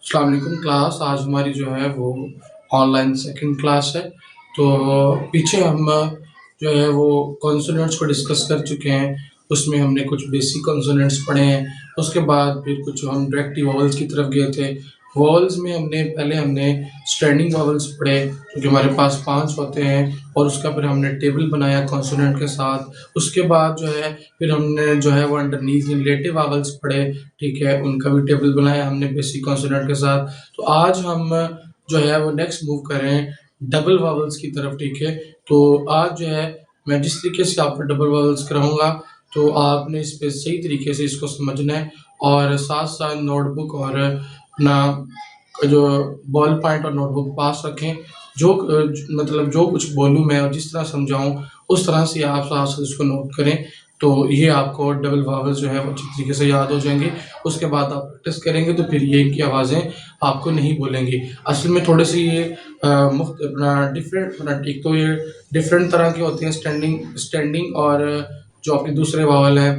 अस्सलाम वालेकुम क्लास। आज हमारी जो है वो ऑनलाइन सेकंड क्लास है। तो पीछे हम जो है वो कॉन्सोनेंट्स को डिस्कस कर चुके हैं। उसमें हमने कुछ बेसिक कॉन्सोनेंट्स पढ़े हैं। उसके बाद फिर कुछ हम डायरेक्टिव वॉवल्स की तरफ गए थे। वॉवल्स में हमने स्टैंडिंग वॉवल्स पढ़े, क्योंकि हमारे पास 5 होते हैं, और उसका फिर हमने टेबल बनाया कॉन्सोनेंट के साथ। उसके बाद जो है फिर हमने जो है वो अंडरनीथ रिलेटिव वॉवल्स पढ़े, ठीक है, उनका भी टेबल बनाया हमने बेसिक कॉन्सोनेंट के साथ। तो आज हम जो है वो नेक्स्ट मूव कर रहे हैं डबल वॉवल्स की तरफ, ठीक है। तो आज जो है मैं जिस तरीके से आपको डबल वॉवल्स कराऊंगा, तो आपने इस पे सही तरीके से इसको समझना है, और साथ साथ नोटबुक और अपना जो बॉल पॉइंट और नोटबुक पास रखें। मतलब जो कुछ बोलूँ मैं और जिस तरह समझाऊँ उस तरह से आप साथ साथ इसको नोट करें। तो ये आपको डबल वावल्स जो है वो अच्छी तरीके से याद हो जाएंगे। उसके बाद आप प्रैक्टिस करेंगे तो फिर ये इनकी आवाज़ें आपको नहीं बोलेंगी। असल में थोड़े से ये डिफरेंट, एक तो ये डिफरेंट तरह के होते हैं, स्टैंडिंग और जो आपके दूसरे वावल हैं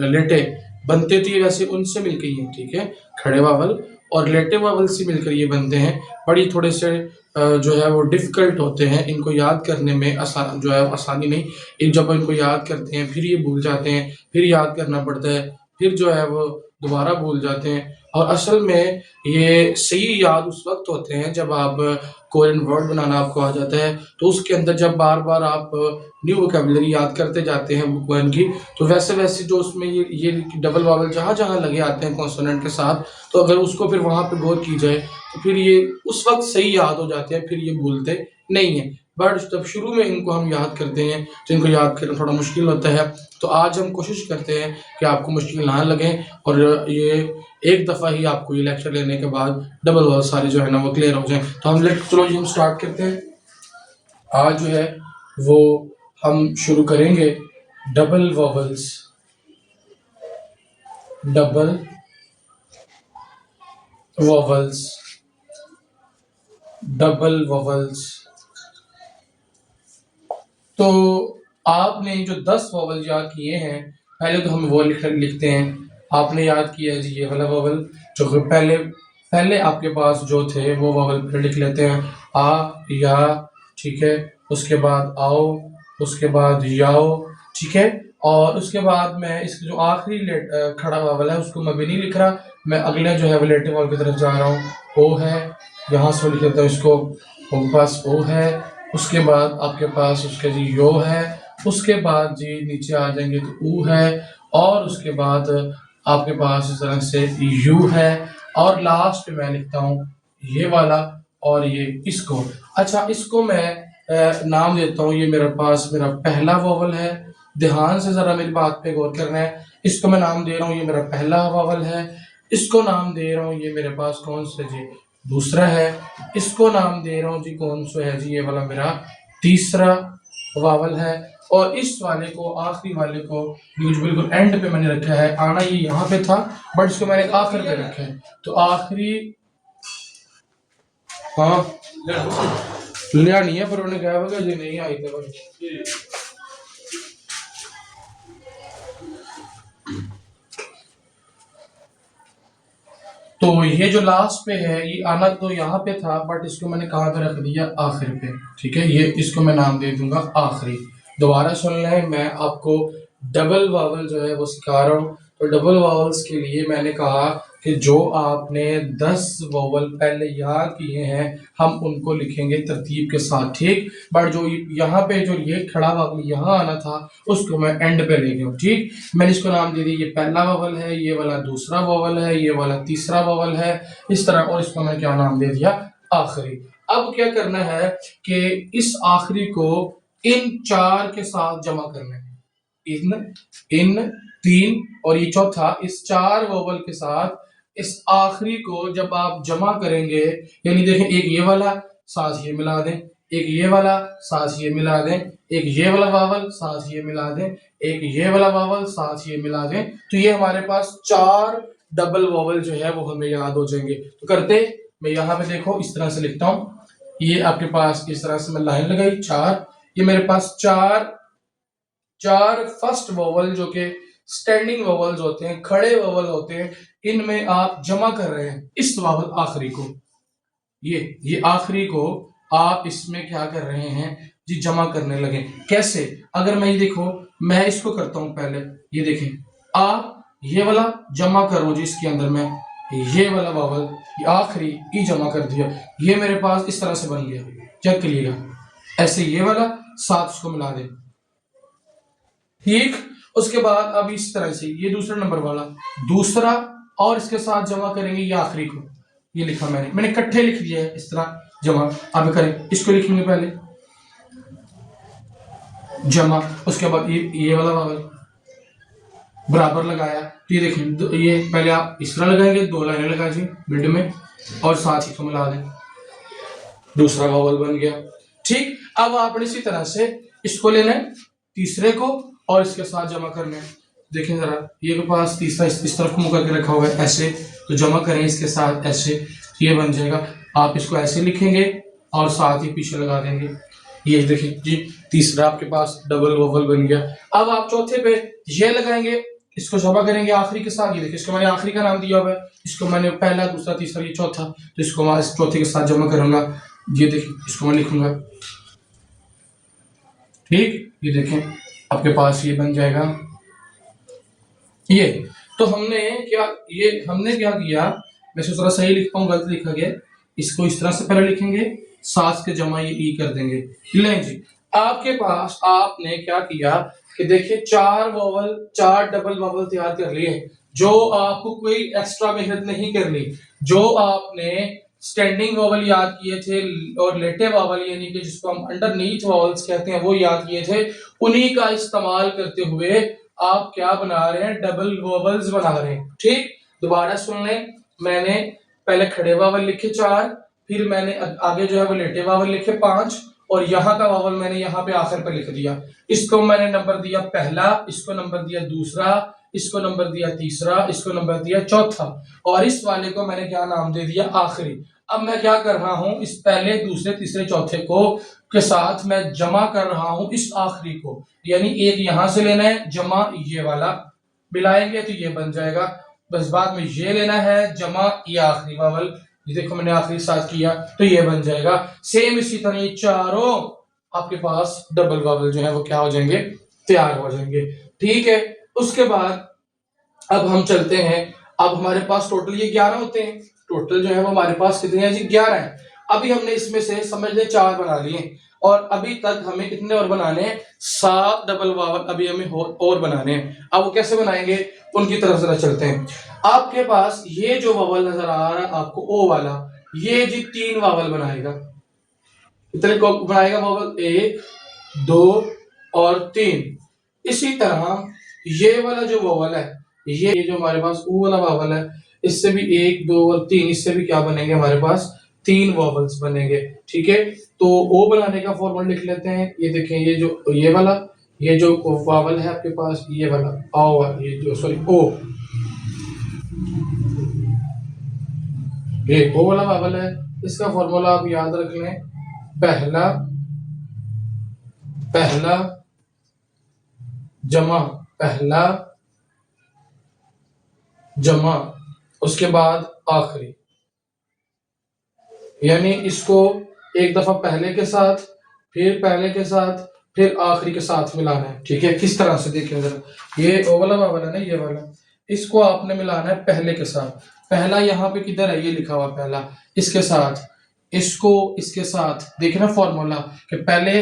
लेटे, बनते तो ये वैसे उनसे मिलकर ही हैं, ठीक है। खड़े वावल और लेटे वावल से मिलकर ये बनते हैं। बड़ी थोड़े से जो है वो डिफ़िकल्ट होते हैं, इनको याद करने में जो है आसानी नहीं। एक जब इनको याद करते हैं फिर ये भूल जाते हैं, फिर याद करना पड़ता है, फिर जो है वो दोबारा भूल जाते हैं। और असल में ये सही याद उस वक्त होते हैं जब आप कोरियन वर्ड बनाना आपको आ जाता है, तो उसके अंदर जब बार बार आप न्यू वोकेबलरी याद करते जाते हैं बुक वन की, तो वैसे वैसे जो उसमें ये डबल वावल जहाँ जहाँ लगे आते हैं कॉन्सोनेंट के साथ, तो अगर उसको फिर वहाँ पे गौर की जाए तो फिर ये उस वक्त सही याद हो जाते हैं, फिर ये भूलते नहीं हैं। बट जब शुरू में इनको हम याद करते हैं तो इनको याद करना थोड़ा मुश्किल होता है। तो आज हम कोशिश करते हैं कि आपको मुश्किल ना लगे, और ये एक दफ़ा ही आपको ये लेक्चर लेने के बाद डबल वावल सारे जो है ना वो क्लियर हो जाएं। तो चलो जी हम स्टार्ट करते हैं। आज जो है वो हम शुरू करेंगे double vowels. Double vowels, double vowels. तो आपने जो 10 वॉवल याद किए हैं, पहले तो हम वो लिखते हैं। आपने याद किया है जी ये वाला वॉवल, जो कि पहले पहले आपके पास जो थे वो वॉवल पहले लिख लेते हैं। आ, या, ठीक है। उसके बाद आओ, उसके बाद याओ, ठीक है। और उसके बाद मैं इसका जो आखिरी खड़ा वॉवल है उसको मैं भी नहीं लिख रहा, मैं अगले जो है रिलेटिव वॉवल की तरफ जा रहा हूँ। ओ है, यहाँ से लिख लेता हूँ इसको, मेरे पास ओ है। उसके बाद आपके पास उसके जी यो है। उसके बाद जी नीचे आ जाएंगे तो ऊ है। और उसके बाद आपके पास इस तरह से यू है। और लास्ट में लिखता हूँ ये वाला और ये इसको। अच्छा, इसको मैं नाम देता हूँ, ये मेरे पास मेरा पहला वॉवल है। ध्यान से ज़रा मेरी बात पे गौर करना है। इसको मैं नाम दे रहा हूँ, ये मेरा पहला वॉवल है। इसको नाम दे रहा हूँ, ये मेरे पास कौन सा जी दूसरा है। इसको नाम दे रहा हूँ जी कौन सा है जी, ये वाला मेरा तीसरा वावल है। और इस वाले को, आखिरी वाले को बिल्कुल एंड पे मैंने रखा है। आना ये यहाँ पे था, बट इसको मैंने आखिर पे रखा है। तो आखिरी, हाँ लिया नहीं है, पर उन्होंने कहा होगा जी नहीं आई थे भाई। तो ये जो लास्ट पे है, ये आना तो यहाँ पे था, बट इसको मैंने कहाँ पे रख दिया, आखिर पे, ठीक है। ये इसको मैं नाम दे दूंगा आखिरी। दोबारा सुन लें, मैं आपको डबल वावल जो है वो सिखा रहा हूँ। तो डबल वावल्स के लिए मैंने कहा कि जो आपने 10 वावल पहले याद किए हैं हम उनको लिखेंगे तरतीब के साथ, ठीक। बट जो यहाँ पे जो ये खड़ा वावल यहाँ आना था उसको मैं एंड पे ले गया, ठीक। मैंने इसको नाम दे दिया, ये पहला वावल है, ये वाला दूसरा वावल है, ये वाला तीसरा वावल है, इस तरह। और इसको मैं क्या नाम दे दिया, आखिरी। अब क्या करना है कि इस आखिरी को इन 4 के साथ जमा करना है। इन 3 और ये चौथा, इस 4 वावल के साथ इस आखिरी को जब आप जमा करेंगे, यानी देखें, एक ये वाला साथ ये मिला दें, एक ये वाला साथ ये मिला दें, एक ये वाला वावल साथ ये मिला दें, एक ये वाला वावल साथ ये मिला दें, तो ये हमारे पास 4 डबल वावल जो है वो हमें याद हो जाएंगे। तो करते, मैं यहाँ पे देखो इस तरह से लिखता हूँ, ये आपके पास इस तरह से मैं लाइन लगाई 4, ये मेरे पास चार फर्स्ट वोवल जो कि स्टैंडिंग वोवल्स होते हैं, खड़े वोवल होते हैं, इनमें आप जमा कर रहे हैं इस वावल आखिरी को, ये आखिरी को आप इसमें क्या कर रहे हैं जी, जमा करने लगे। कैसे? अगर मैं ये देखो, मैं इसको करता हूं पहले, ये देखें, आप ये वाला जमा करो जी, इसके अंदर मैं ये वाला वावल ये आखिरी ई जमा कर दिया, ये मेरे पास इस तरह से बन गया। चेक करिएगा, ऐसे ये वाला साथ इसको मिला दे, ठीक। उसके बाद अब इस तरह से ये दूसरा नंबर वाला दूसरा और इसके साथ जमा करेंगे ये आखिरी को, ये लिखा मैंने इकट्ठे लिख दिया है इस तरह जमा। अब करें, इसको लिखेंगे पहले जमा, उसके बाद ये वाला वावल बराबर लगाया, तो ये देखें, ये पहले आप इस तरह लगाएंगे, 2 लाइनें लगा जी मिड में और साथ ही को मिला दें, दूसरा वावल बन गया, ठीक। अब आपने इसी तरह से इसको लेना है तीसरे को और इसके साथ जमा करना है। देखें जरा, ये के पास तीसरा इस तरफ मुंह करके रखा हुआ है ऐसे, तो जमा करें इसके साथ ऐसे, तो ये बन जाएगा। आप इसको ऐसे लिखेंगे और साथ ही पीछे लगा देंगे, ये देखिए जी, तीसरा आपके पास डबल वावल बन गया। अब आप चौथे पे ये लगाएंगे, इसको जमा करेंगे आखिरी के साथ, ये देखिए, इसको मैंने आखिरी का नाम दिया हुआ है, इसको मैंने पहला दूसरा तीसरा ये चौथा, तो इसको मैं इस चौथे के साथ जमा करूंगा, ये देखिए, इसको मैं लिखूंगा, ठीक। ये देखें आपके पास ये बन जाएगा ये। तो हमने क्या किया, मैं इसको थोड़ा सही लिख पाऊँ, गलत लिखा गया, इसको इस तरह से पहले लिखेंगे, साथ के जमा ये ई कर देंगे। लें जी, आपके पास आपने क्या किया कि देखिए 4 डबल वावल तैयार कर लिए, जो आपको कोई एक्स्ट्रा मेहनत नहीं करनी। जो आपने स्टैंडिंग वावल याद किए थे और लेटे वावल यानी कि जिसको हम अंडरनीथ वावल्स कहते हैं वो याद किए थे, उन्हीं का इस्तेमाल करते हुए आप क्या बना रहे हैं, डबल वावल्स बना रहे हैं, ठीक। दोबारा सुन लें, मैंने पहले खड़े वावल लिखे 4, फिर मैंने आगे जो है वो लेटे वावल लिखे 5 और यहाँ का वावल मैंने यहाँ पे आखिर पर लिख दिया। इसको मैंने नंबर दिया पहला, इसको नंबर दिया दूसरा, इसको नंबर दिया तीसरा, इसको नंबर दिया चौथा और इस वाले को मैंने क्या नाम दे दिया, आखिरी। अब मैं क्या कर रहा हूं, इस पहले दूसरे तीसरे चौथे को के साथ मैं जमा कर रहा हूं इस आखिरी को, यानी एक यहां से लेना है जमा ये वाला, मिलाएंगे तो ये बन जाएगा, बस बाद में ये लेना है जमा ये आखिरी वावल, ये देखो मैंने आखिरी साथ किया तो ये बन जाएगा। सेम इसी तरह ये चारों आपके पास डबल वावल जो है वो क्या हो जाएंगे, तैयार हो जाएंगे, ठीक है। उसके बाद अब हम चलते हैं, अब हमारे पास टोटल ये 11 होते हैं, टोटल जो है वो हमारे पास कितने हैं जी, 11 है। अभी हमने इसमें से समझ ले 4 बना लिए और अभी तक हमें कितने और बनाने हैं, 7 डबल वावल अभी हमें और बनाने हैं। अब वो कैसे बनाएंगे, उनकी तरफ जरा चलते हैं। आपके पास ये जो वावल नजर आ रहा है आपको ओ वाला, ये जी 3 वावल बनाएगा, कितने को बनाएगा वावल, 1 2 और 3। इसी तरह ये वाला जो वावल है, ये जो हमारे पास ओ वाला वावल है, इससे भी 1 2 और 3, इससे भी क्या बनेंगे हमारे पास 3 वावल्स बनेंगे, ठीक है। तो ओ बनाने का फॉर्मूला लिख लेते हैं, ये देखें, ये जो वावल है आपके पास, ये वाला ओ, ये जो सॉरी ओ, ये ओ वाला वावल है, इसका फॉर्मूला आप याद रख लें, पहला जमा उसके बाद आखिरी, यानी इसको एक दफा पहले के साथ, फिर पहले के साथ, फिर आखिरी के साथ मिलाना है, ठीक है। किस तरह से देखें जरा, ये ओ वाला वावल है ना, ये वाला, इसको आपने मिलाना है पहले के साथ। पहला यहाँ पे किधर है, ये लिखा हुआ पहला, इसके साथ, इसको इसके साथ, देखना फॉर्मूला कि पहले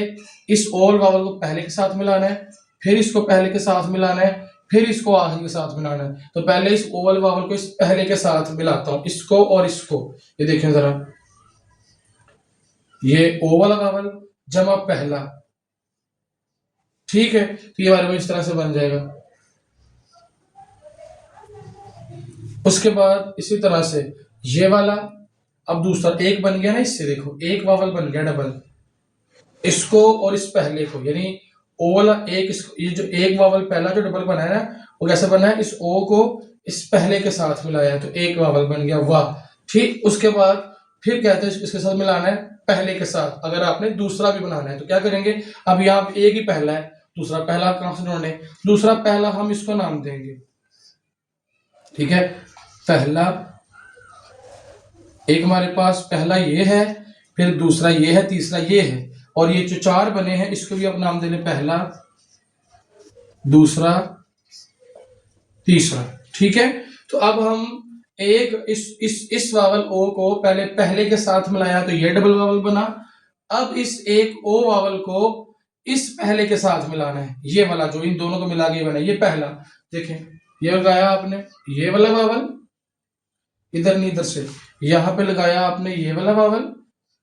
इस ओल वावल को पहले के साथ मिलाना है, फिर इसको पहले के साथ मिलाना है, फिर इसको आखिरी के साथ मिलाना है। तो पहले इस ओवल वावल को इस पहले के साथ मिलाता हूं, इसको और इसको, ये देखें जरा, ये ओ वाला वावल जमा पहला, ठीक है। तो ये हमारे में इस तरह से बन जाएगा। उसके बाद इसी तरह से ये वाला, अब दूसरा एक बन गया ना, इससे देखो एक वावल बन गया डबल, इसको और इस पहले को, यानी ओ वाला एक, ये जो एक वावल पहला जो डबल बना है ना, वो कैसे बना है, इस ओ को इस पहले के साथ मिलाया है तो एक वावल बन गया, वाह, ठीक। उसके बाद फिर कहते हैं इसके साथ मिलाना है पहले के साथ। अगर आपने दूसरा भी बनाना है तो क्या करेंगे, अब यहाँ एक ही पहला है, दूसरा पहला कहां से जोड़ने, दूसरा पहला हम इसको नाम देंगे, ठीक है। पहला, एक हमारे पास पहला ये है, फिर दूसरा ये है, तीसरा ये है, और ये जो चार बने हैं इसको भी आप नाम दे लें पहला, दूसरा, तीसरा। ठीक है, तो अब हम एक इस वावल ओ को पहले के साथ मिलाया तो ये डबल वावल बना। अब इस एक ओ वावल को इस पहले के साथ मिलाना है, ये वाला जो इन दोनों को मिला के बना, ये पहला। देखें ये लगाया आपने ये वाला वावल, इधर नहीं इधर से, यहां पे लगाया आपने ये वाला वावल,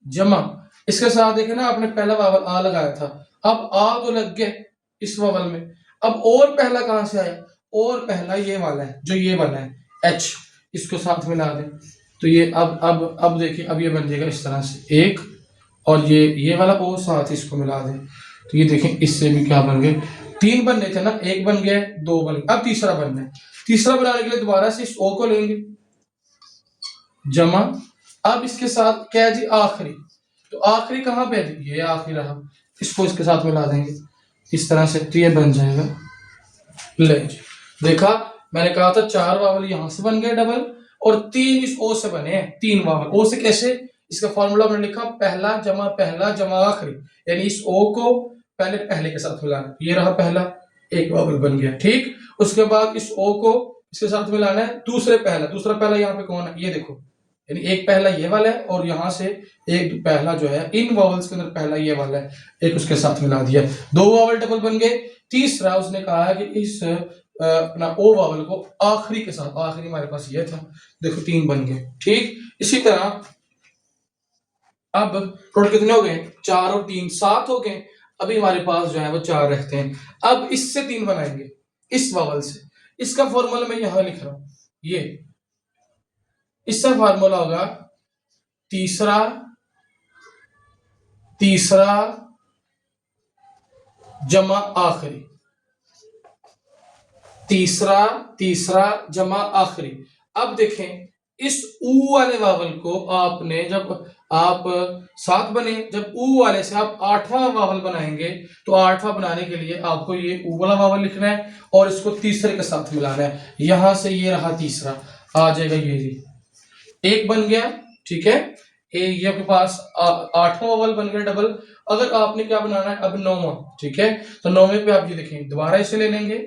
जमा इसके साथ देखे ना आपने पहला वावल आ लगाया था, अब आ तो लग गया इस वावल में। अब और पहला कहां से आया, और पहला ये वाला है जो ये वाला है एच, इसको साथ मिला दें तो ये अब देखिए अब ये बन जाएगा इस तरह से एक, और ये वाला ओ साथ इसको मिला दें तो ये देखें इससे भी क्या बन गए, तीन बनने थे ना, एक बन गया, दो बन गए, अब तीसरा बनना है। तीसरा बनाने के लिए दोबारा से इस ओ को लेंगे, जमा, अब इसके साथ क्या है जी आखिरी, तो आखिरी कहां पे है, ये आखिरी रहा, इसको इसके साथ मिला देंगे इस तरह से तो ये बन जाएगा। ले जी, देखा मैंने कहा था चार वावल यहां से बन गए डबल, और तीन इस ओ से बने हैं, तीन वावल। ओ से कैसे, इसका फॉर्मूला हमने लिखा पहला जमा आखिरी, यानी इस ओ को पहले के साथ मिलाना, ये रहा पहला, एक वावल बन गया। ठीक, उसके बाद इस ओ को इसके साथ मिलाना है दूसरा पहला यहाँ पे कौन है, ये देखो, यानी एक पहला ये वाला है और यहां से एक पहला जो है इन वावल्स के अंदर पहला ये वाला है, एक उसके साथ मिला दिया, दो वावल डबल बन गए। तीसरा उसने कहा है कि इस अपना ओ वावल को आखिरी के साथ, आखिरी हमारे पास ये था, देखो तीन बन गए। ठीक, इसी तरह अब टोटल कितने हो गए, चार और तीन सात हो गए, अभी हमारे पास जो है वो चार रहते हैं। अब इससे तीन बनाएंगे इस वावल से, इसका फॉर्मूला मैं यहां लिख रहा हूं, ये इसका फॉर्मूला होगा तीसरा जमा आखिरी, तीसरा जमा आखिरी। अब देखें इस ऊ वाले वावल को आपने, जब आप सात बने, जब ऊ वाले से आप आठवां वावल बनाएंगे तो आठवां बनाने के लिए आपको ये ऊ वाला वावल लिखना है और इसको तीसरे के साथ मिलाना है। यहां से ये रहा तीसरा, आ जाएगा ये जी, एक बन गया। ठीक है, ये आपके पास आठवां वावल बन गया डबल। अगर आपने क्या बनाना है अब नौवां, ठीक है, तो नौवें पे आप ये देखें दोबारा इसे ले लेंगे।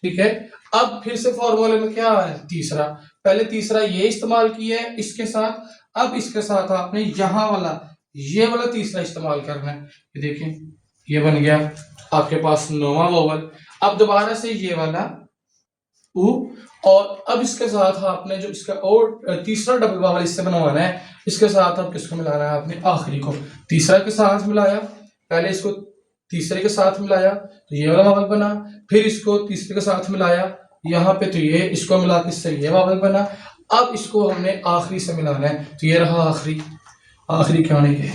ठीक है, अब फिर से फॉर्मूले में क्या है, तीसरा, पहले तीसरा ये इस्तेमाल किया है इसके साथ, अब इसके साथ आपने यहां वाला ये वाला तीसरा इस्तेमाल करना है। ये देखें ये बन गया आपके पास नौवां वावल। अब दोबारा से ये वाला ऊ, और अब इसके साथ आपने जो इसका और तीसरा डबल वावल इससे बनवाना है, इसके साथ अब किसको मिलाना है, आपने आखिरी को तीसरा के साथ मिलाया, पहले इसको तीसरे के साथ मिलाया तो ये वाला वावल बना, फिर इसको तीसरे के साथ मिलाया यहाँ पे तो ये, इसको मिला के इससे ये वावल बना। अब इसको हमने आखिरी से मिलाना है तो ये रहा आखिरी क्या होने के,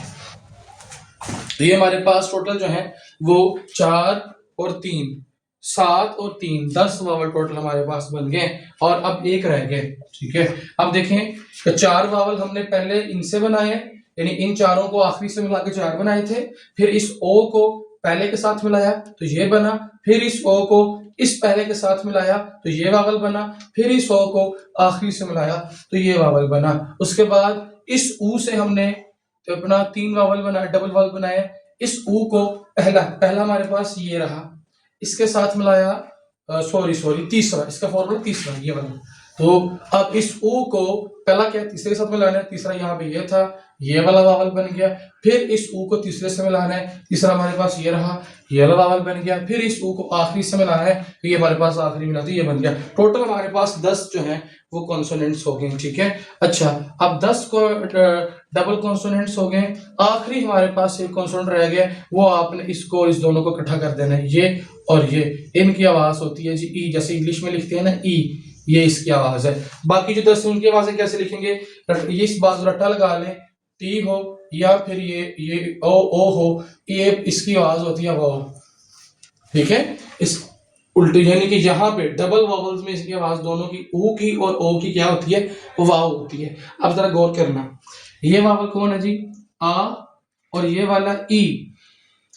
तो ये हमारे पास टोटल जो है वो 4 और 3, 7 और 3, 10 वावल टोटल हमारे पास बन गए और अब एक रह गए। ठीक है, अब देखें तो 4 वावल हमने पहले इनसे बनाए, यानी इन चारों को आखिरी से मिला के 4 बनाए थे, फिर इस ओ को पहले के साथ मिलाया तो ये बना, फिर इस ओ को इस पहले के साथ मिलाया तो ये वावल बना, फिर इस ओ को आखिरी से मिलाया तो ये वावल बना। उसके बाद इस ऊ से हमने तो अपना 3 वावल बनाया, डबल वावल बनाए। इस ऊ को पहला हमारे पास ये रहा, इसके साथ मिलाया, तीसरा, इसका फॉर्मूला तीसरा ये वाला। तो अब इस ऊ को पहला क्या तीसरे के साथ मिलाना है, तीसरा यहाँ पे ये था, ये वाला वावल बन गया, फिर इस ऊ को तीसरे से मिलाना है, तीसरा हमारे पास ये रहा, ये वाला वावल बन गया, फिर इस ऊ को आखिरी से मिलाना है तो ये हमारे पास आखिरी मिला तो ये बन गया। टोटल हमारे पास 10 जो है वो कॉन्सोनेंट्स हो गए। ठीक है, अच्छा अब 10 को डबल कॉन्सोनेंट्स हो गए, आखिरी हमारे पास एक कॉन्सोनेंट रह गया, वो आपने इसको इस दोनों को इकट्ठा कर देना है, ये और ये, इनकी आवाज होती है जी ई, जैसे इंग्लिश में लिखते हैं ना ई, ये इसकी आवाज है। बाकी जो 10 उनकी आवाजें कैसे लिखेंगे, ये इस बात रट्टा लगा लें, टी हो या फिर ये ओ हो, ये इसकी आवाज होती है वाव। ठीक है, इस उल्टी यानी कि यहाँ पे डबल वावल्स में इसकी आवाज दोनों की, ऊ की और ओ की क्या होती है, वो वाव होती है। अब जरा गौर करना, ये वावल कौन है जी, आ, और ये वाला ई,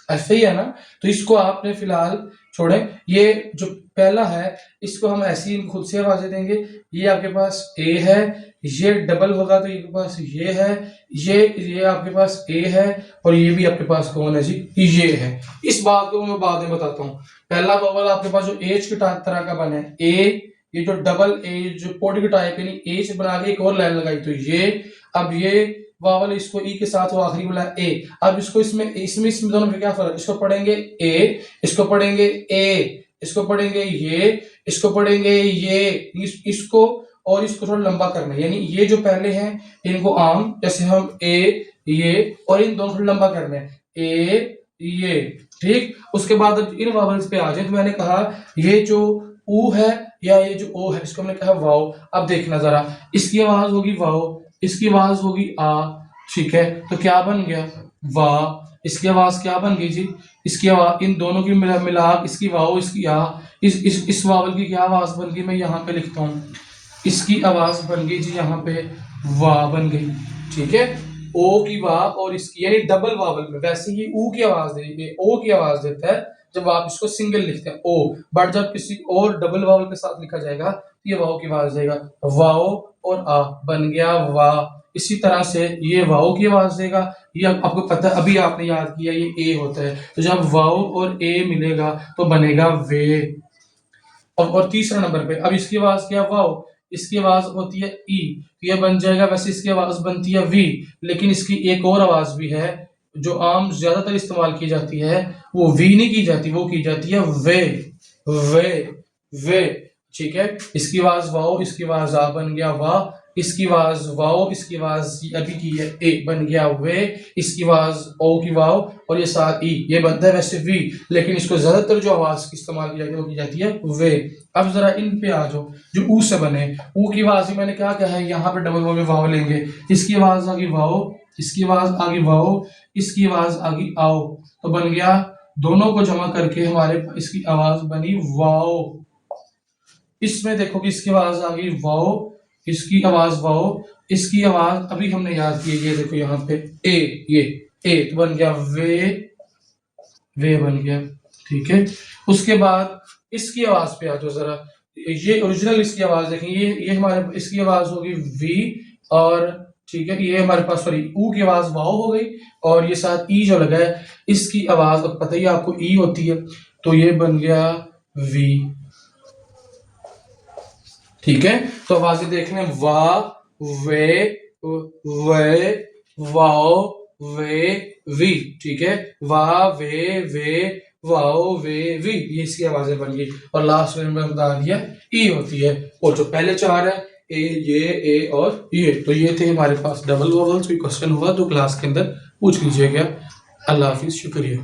ऐसे ही है ना, तो इसको आपने फिलहाल छोड़ें। ये जो पहला है इसको हम ऐसे ही खुद से आवाजें देंगे। ये आपके पास ए है, ये डबल होगा तो ये पास ये है, ये आपके पास ए है और ये भी आपके पास कौन है जी, ये है। इस बात को मैं बाद में बताता हूँ। पहला वोवल आपके पास जो एच की तरह का बना है ए, ये जो डबल ए जो पोड की टाइप यानी एच बना के एक और लाइन लगाई तो ये, अब ये वावल इसको ई के साथ वो आखिरी वाला ए। अब इसको इसमें दोनों में क्या फर्क, इसको पढ़ेंगे ए, इसको पढ़ेंगे ए, इसको पढ़ेंगे ये, इसको पढ़ेंगे ये, इसको और इसको थोड़ा लंबा करना है। यानी ये जो पहले हैं इनको आम जैसे हम ए ये और इन दोनों को लंबा करना है ए ये, ठीक। उसके बाद अब इन वावल्स पे आ जाए तो मैंने कहा ये जो ऊ है या ये जो ओ है इसको मैंने कहा वाओ। अब देखना जरा, इसकी आवाज होगी वाओ, इसकी आवाज होगी आ, ठीक है। तो क्या बन गया वाह। इसकी आवाज क्या बन गई जी, इसकी आवाज इन दोनों की मिला इसकी वाओ इसकी आ, इस वावल की क्या आवाज बन गई, मैं यहाँ पे लिखता हूँ। इसकी आवाज बन गई जी यहाँ पे वाह बन गई, ठीक है। ओ की वाह और इसकी यानी डबल वावल में, वैसे ही ऊ की आवाज देगी, ओ की आवाज देता है जब आप इसको सिंगल लिखते हैं ओ, बट जब किसी और डबल वावल के साथ लिखा जाएगा तो ये वाओ की आवाज देगा, वाओ और आ बन गया वाह। इसी तरह से ये वाओ की आवाज देगा, ये आपको पता है अभी आपने याद किया ये ए होता है, तो जब वाओ और ए मिलेगा तो बनेगा वे। और तीसरा नंबर पे अब इसकी आवाज क्या वाओ, इसकी आवाज होती है ई, तो ये बन जाएगा, वैसे इसकी आवाज बनती है वी, लेकिन इसकी एक और आवाज भी है जो आम ज्यादातर इस्तेमाल की जाती है, वो वी नहीं की जाती, वो की जाती है वे वे वे, ठीक है। इसकी आवाज वाओ, इसकी आवाज आ बन गया वाह, इसकी आवाज वाओ, इसकी आवाज अभी की है ए बन गया वे, इसकी आवाज ओ की वाओ और ये साथ ई, ये बनता है वैसे वी, लेकिन इसको ज्यादातर जो आवाज इस्तेमाल की जाती है वो की जाती है वे। अब जरा इन पे आ जाओ जो ऊ से बने, ऊ की आवाज मैंने क्या कहा है यहाँ पे डबल वाओ में वाओ लेंगे, इसकी आवाज आ गई वाओ, इसकी आवाज आ गई वाओ, इसकी आवाज आ गई आओ, तो बन गया दोनों को जमा करके हमारे इसकी आवाज बनी वाओ। इसमें देखो कि इसकी आवाज आ गई वाओ, इसकी आवाज वाओ, इसकी आवाज अभी हमने याद की, ये देखो यहाँ पे ए, ये ए तो बन गया वे बन गया, ठीक है। उसके बाद इसकी आवाज पे आ जाओ जरा, ये ओरिजिनल इसकी आवाज देखें, ये हमारे इसकी आवाज होगी वी और ठीक है, ये हमारे पास सॉरी ऊ की आवाज वाओ हो गई और ये साथ ई जो लगा है इसकी आवाज पता ही आपको ई होती है, तो ये बन गया वी, ठीक है। तो आवाजें देख लें वाह वे वाओ वे वी, ठीक है। वाह वे वाओ वे वी, ये इसकी आवाजें बन गई और लास्ट में मैंने बता दिया ई होती है। और जो पहले चार है ए और ये, तो ये थे हमारे पास डबल वोवल्स। कोई क्वेश्चन हुआ तो क्लास के अंदर पूछ लीजिएगा। अल्लाह हाफिज, शुक्रिया।